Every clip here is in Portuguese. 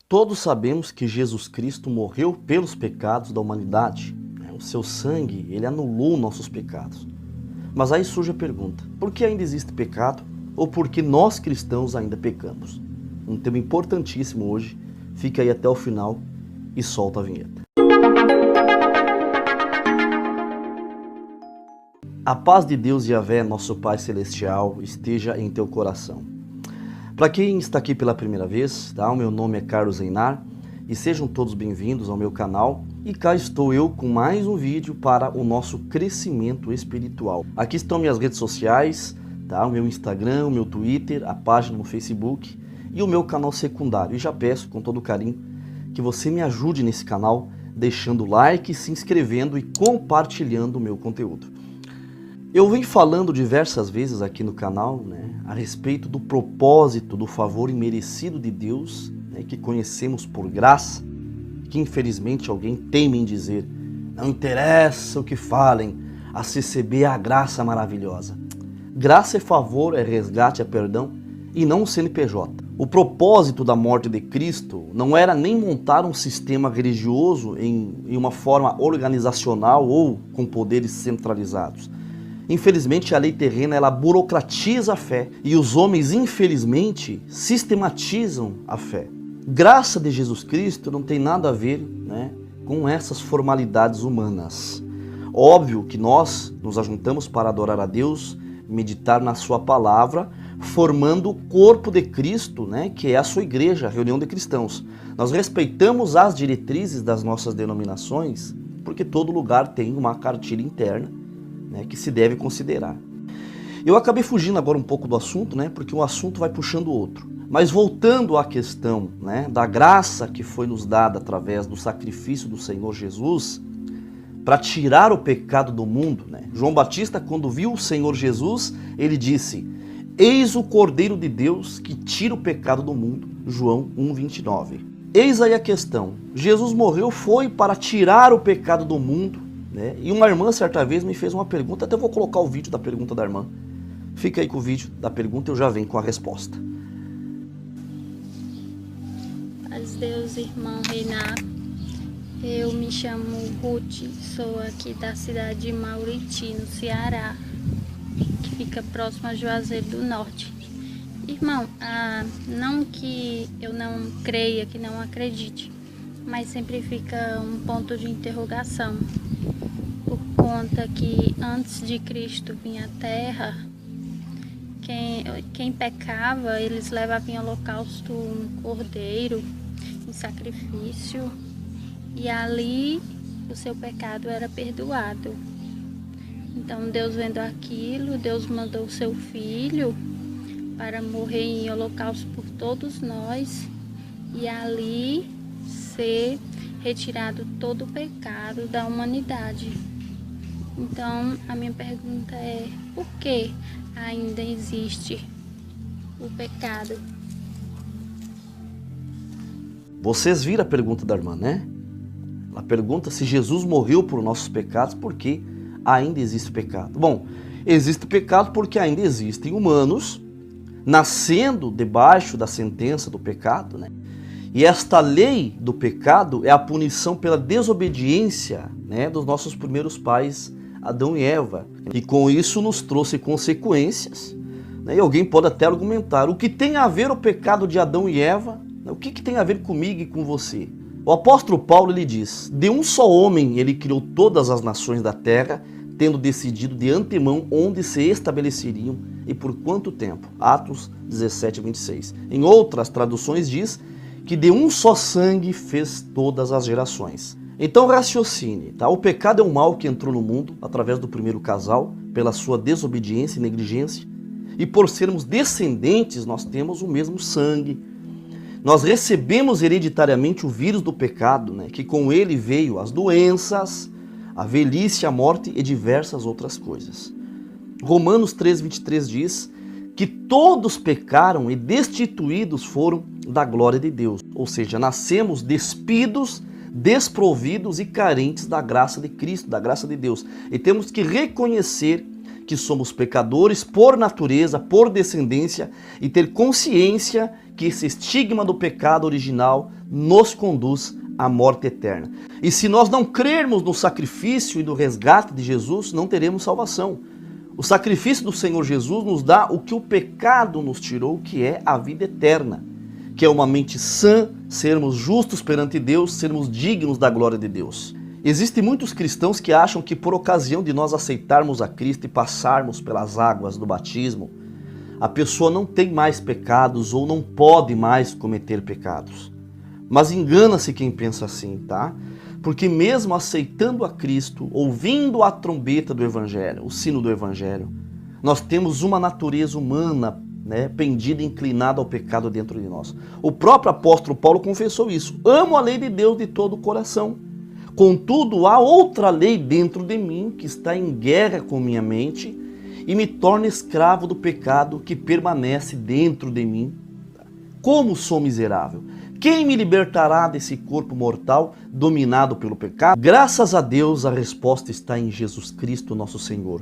Todos sabemos que Jesus Cristo morreu pelos pecados da humanidade. O seu sangue, ele anulou nossos pecados. Mas aí surge a pergunta, por que ainda existe pecado? Ou por que nós cristãos ainda pecamos? Um tema importantíssimo hoje. Fica aí até o final e solta a vinheta. A paz de Deus Yahvé, nosso Pai Celestial, esteja em teu coração. Para quem está aqui pela primeira vez, o meu nome é Carlos Einar e sejam todos bem-vindos ao meu canal. E cá estou eu com mais um vídeo para o nosso crescimento espiritual. Aqui estão minhas redes sociais, o meu Instagram, o meu Twitter, a página no Facebook e o meu canal secundário. E já peço com todo carinho que você me ajude nesse canal, deixando o like, se inscrevendo e compartilhando o meu conteúdo. Eu venho falando diversas vezes aqui no canal, a respeito do propósito do favor imerecido de Deus, que conhecemos por graça, que infelizmente alguém teme em dizer, não interessa o que falem, a receber a graça maravilhosa. Graça é favor, é resgate, é perdão e não o CNPJ. O propósito da morte de Cristo não era nem montar um sistema religioso em uma forma organizacional ou com poderes centralizados. Infelizmente, a lei terrena ela burocratiza a fé e os homens, infelizmente, sistematizam a fé. Graça de Jesus Cristo não tem nada a ver com essas formalidades humanas. Óbvio que nós nos ajuntamos para adorar a Deus, meditar na sua palavra, formando o corpo de Cristo, que é a sua igreja, a reunião de cristãos. Nós respeitamos as diretrizes das nossas denominações, porque todo lugar tem uma cartilha interna que se deve considerar. Eu acabei fugindo agora um pouco do assunto, porque um assunto vai puxando o outro. Mas voltando à questão da graça que foi nos dada através do sacrifício do Senhor Jesus, para tirar o pecado do mundo, João Batista, quando viu o Senhor Jesus, ele disse, eis o Cordeiro de Deus que tira o pecado do mundo, João 1,29. Eis aí a questão, Jesus morreu foi para tirar o pecado do mundo, e uma irmã certa vez me fez uma pergunta, até vou colocar o vídeo da pergunta da irmã. Fica aí com o vídeo da pergunta e eu já venho com a resposta. Paz Deus, irmão Reinar. Eu me chamo Ruth, sou aqui da cidade de Mauriti, no Ceará, que fica próximo a Juazeiro do Norte. Irmão, não que eu não creia, que não acredite, mas sempre fica um ponto de interrogação. Por conta que antes de Cristo vir à Terra, quem pecava, eles levavam em holocausto um cordeiro, em sacrifício, e ali o seu pecado era perdoado. Então Deus vendo aquilo, Deus mandou o seu Filho para morrer em holocausto por todos nós, e ali ser retirado todo o pecado da humanidade. Então, a minha pergunta é, por que ainda existe o pecado? Vocês viram a pergunta da irmã, Ela pergunta se Jesus morreu por nossos pecados, por que ainda existe pecado? Bom, existe pecado porque ainda existem humanos nascendo debaixo da sentença do pecado, E esta lei do pecado é a punição pela desobediência, dos nossos primeiros pais, Adão e Eva. E com isso nos trouxe consequências. E alguém pode até argumentar, o que tem a ver o pecado de Adão e Eva? O que tem a ver comigo e com você? O apóstolo Paulo ele diz, de um só homem ele criou todas as nações da terra, tendo decidido de antemão onde se estabeleceriam e por quanto tempo. Atos 17:26. Em outras traduções diz que de um só sangue fez todas as gerações. Então raciocine, O pecado é um mal que entrou no mundo através do primeiro casal, pela sua desobediência e negligência, e por sermos descendentes nós temos o mesmo sangue. Nós recebemos hereditariamente o vírus do pecado, que com ele veio as doenças, a velhice, a morte e diversas outras coisas. Romanos 3:23 diz que todos pecaram e destituídos foram da glória de Deus. Ou seja, nascemos despidos, desprovidos e carentes da graça de Cristo, da graça de Deus. E temos que reconhecer que somos pecadores por natureza, por descendência, e ter consciência que esse estigma do pecado original nos conduz à morte eterna. E se nós não crermos no sacrifício e no resgate de Jesus, não teremos salvação. O sacrifício do Senhor Jesus nos dá o que o pecado nos tirou, que é a vida eterna, que é uma mente sã, sermos justos perante Deus, sermos dignos da glória de Deus. Existem muitos cristãos que acham que por ocasião de nós aceitarmos a Cristo e passarmos pelas águas do batismo, a pessoa não tem mais pecados ou não pode mais cometer pecados. Mas engana-se quem pensa assim, tá? Porque mesmo aceitando a Cristo, ouvindo a trombeta do Evangelho, o sino do Evangelho, nós temos uma natureza humana, pendida, inclinada ao pecado dentro de nós. O próprio apóstolo Paulo confessou isso. Amo a lei de Deus de todo o coração. Contudo, há outra lei dentro de mim que está em guerra com minha mente e me torna escravo do pecado que permanece dentro de mim. Como sou miserável! Quem me libertará desse corpo mortal dominado pelo pecado? Graças a Deus, a resposta está em Jesus Cristo, nosso Senhor.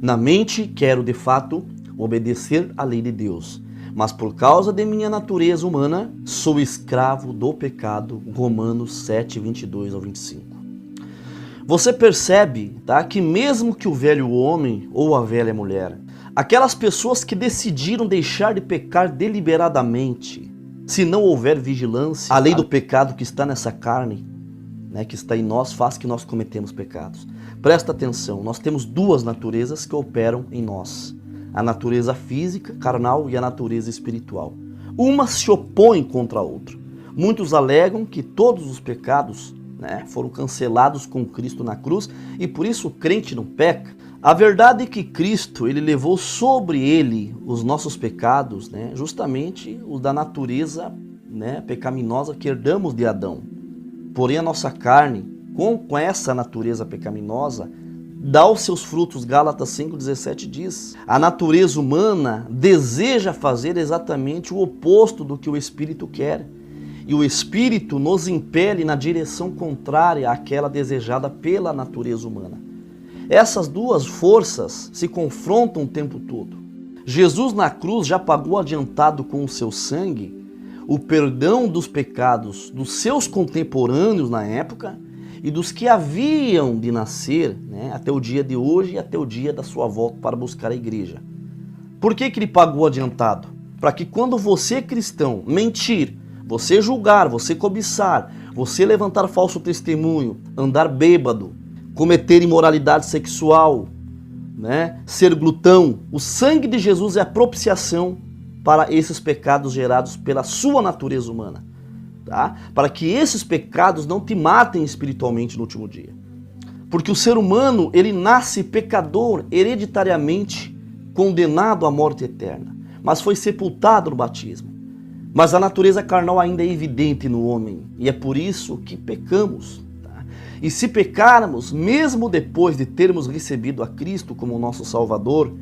Na mente, quero de fato obedecer à lei de Deus, mas por causa de minha natureza humana, sou escravo do pecado. Romanos 7, 22 ao 25. Você percebe, tá, que mesmo que o velho homem ou a velha mulher, aquelas pessoas que decidiram deixar de pecar deliberadamente, se não houver vigilância, a lei do pecado que está nessa carne, que está em nós, faz que nós cometemos pecados. Presta atenção, nós temos duas naturezas que operam em nós. A natureza física, carnal, e a natureza espiritual. Uma se opõe contra a outra. Muitos alegam que todos os pecados foram cancelados com Cristo na cruz e por isso o crente não peca. A verdade é que Cristo, ele levou sobre ele os nossos pecados, justamente os da natureza pecaminosa que herdamos de Adão. Porém a nossa carne, com essa natureza pecaminosa, dá os seus frutos. Gálatas 5,17 diz. A natureza humana deseja fazer exatamente o oposto do que o Espírito quer. E o Espírito nos impele na direção contrária àquela desejada pela natureza humana. Essas duas forças se confrontam o tempo todo. Jesus na cruz já pagou adiantado com o seu sangue o perdão dos pecados dos seus contemporâneos na época e dos que haviam de nascer até o dia de hoje e até o dia da sua volta para buscar a igreja. Por que ele pagou adiantado? Para que quando você, cristão, mentir, você julgar, você cobiçar, você levantar falso testemunho, andar bêbado, cometer imoralidade sexual, ser glutão, o sangue de Jesus é a propiciação para esses pecados gerados pela sua natureza humana. Tá? Para que esses pecados não te matem espiritualmente no último dia. Porque o ser humano, ele nasce pecador hereditariamente, condenado à morte eterna, mas foi sepultado no batismo. Mas a natureza carnal ainda é evidente no homem, e é por isso que pecamos. Tá? E se pecarmos, mesmo depois de termos recebido a Cristo como nosso Salvador,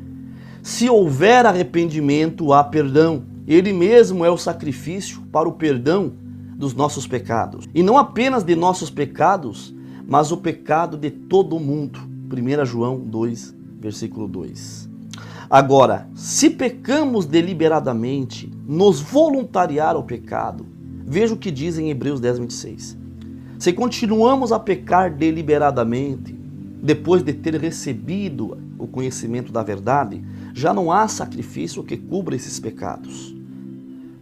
se houver arrependimento, há perdão. Ele mesmo é o sacrifício para o perdão dos nossos pecados. E não apenas de nossos pecados, mas o pecado de todo o mundo. 1 João 2, versículo 2. Agora, se pecamos deliberadamente, nos voluntariar ao pecado, veja o que diz em Hebreus 10, 26. Se continuamos a pecar deliberadamente, depois de ter recebido o conhecimento da verdade, já não há sacrifício que cubra esses pecados.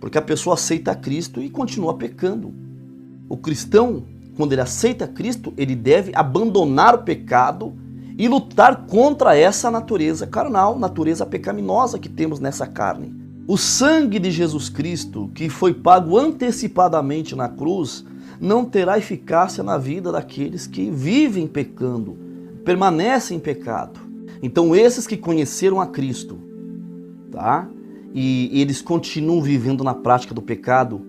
Porque a pessoa aceita Cristo e continua pecando. O cristão, quando ele aceita Cristo, ele deve abandonar o pecado e lutar contra essa natureza carnal, natureza pecaminosa que temos nessa carne. O sangue de Jesus Cristo, que foi pago antecipadamente na cruz, não terá eficácia na vida daqueles que vivem pecando, permanecem em pecado. Então esses que conheceram a Cristo, tá? E eles continuam vivendo na prática do pecado,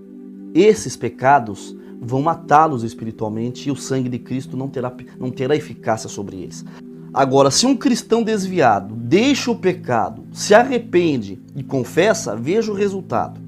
esses pecados vão matá-los espiritualmente e o sangue de Cristo não terá eficácia sobre eles. Agora, se um cristão desviado deixa o pecado, se arrepende e confessa, veja o resultado.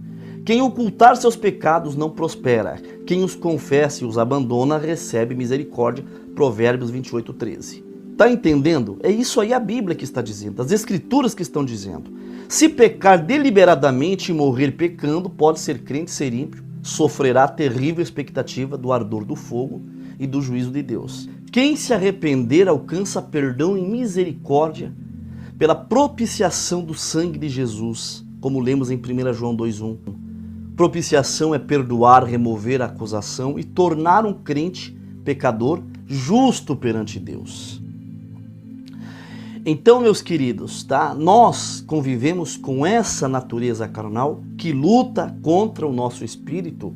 Quem ocultar seus pecados não prospera. Quem os confessa e os abandona recebe misericórdia. Provérbios 28, 13. Tá entendendo? É isso aí a Bíblia que está dizendo, as Escrituras que estão dizendo. Se pecar deliberadamente e morrer pecando, pode ser crente, ser ímpio, sofrerá a terrível expectativa do ardor do fogo e do juízo de Deus. Quem se arrepender alcança perdão e misericórdia pela propiciação do sangue de Jesus, como lemos em 1 João 2,1. Propiciação é perdoar, remover a acusação e tornar um crente pecador justo perante Deus. Então, meus queridos, tá? Nós convivemos com essa natureza carnal que luta contra o nosso espírito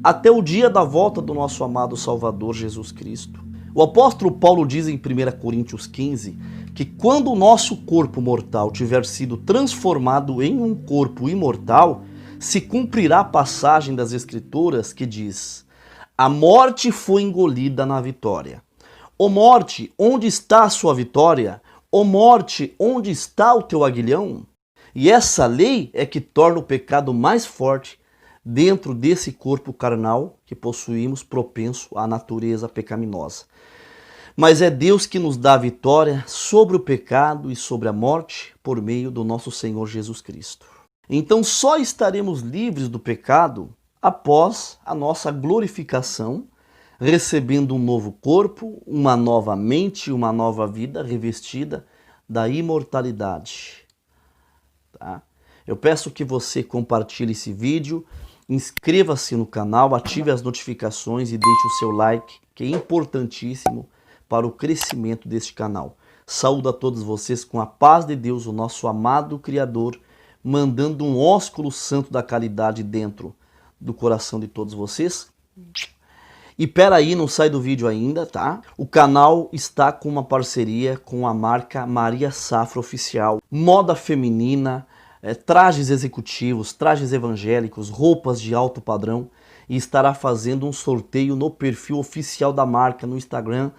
até o dia da volta do nosso amado Salvador Jesus Cristo. O apóstolo Paulo diz em 1 Coríntios 15 que quando o nosso corpo mortal tiver sido transformado em um corpo imortal, se cumprirá a passagem das Escrituras que diz: a morte foi engolida na vitória. Ó morte, onde está a sua vitória? Ó morte, onde está o teu aguilhão? E essa lei é que torna o pecado mais forte dentro desse corpo carnal que possuímos, propenso à natureza pecaminosa. Mas é Deus que nos dá a vitória sobre o pecado e sobre a morte por meio do nosso Senhor Jesus Cristo. Então só estaremos livres do pecado após a nossa glorificação, recebendo um novo corpo, uma nova mente, uma nova vida revestida da imortalidade. Tá? Eu peço que você compartilhe esse vídeo, inscreva-se no canal, ative as notificações e deixe o seu like, que é importantíssimo para o crescimento deste canal. Saúdo a todos vocês com a paz de Deus, o nosso amado Criador, mandando um ósculo santo da caridade dentro do coração de todos vocês. E peraí, não sai do vídeo ainda, tá? O canal está com uma parceria com a marca Maria Safra Oficial. Moda feminina, trajes executivos, trajes evangélicos, roupas de alto padrão. E estará fazendo um sorteio no perfil oficial da marca no Instagram,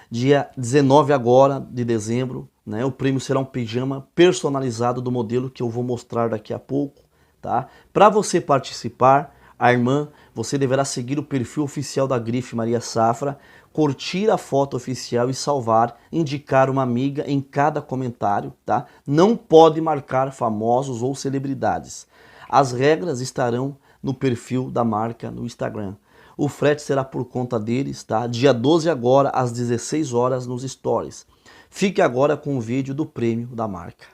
dia 19 agora de dezembro. Né? O prêmio será um pijama personalizado do modelo que eu vou mostrar daqui a pouco. Tá? Para você participar, a irmã, você deverá seguir o perfil oficial da Grife Maria Safra, curtir a foto oficial e salvar, indicar uma amiga em cada comentário, tá? Não pode marcar famosos ou celebridades. As regras estarão no perfil da marca no Instagram. O frete será por conta deles, tá? Dia 12 agora, às 16 horas nos stories. Fique agora com o vídeo do prêmio da marca.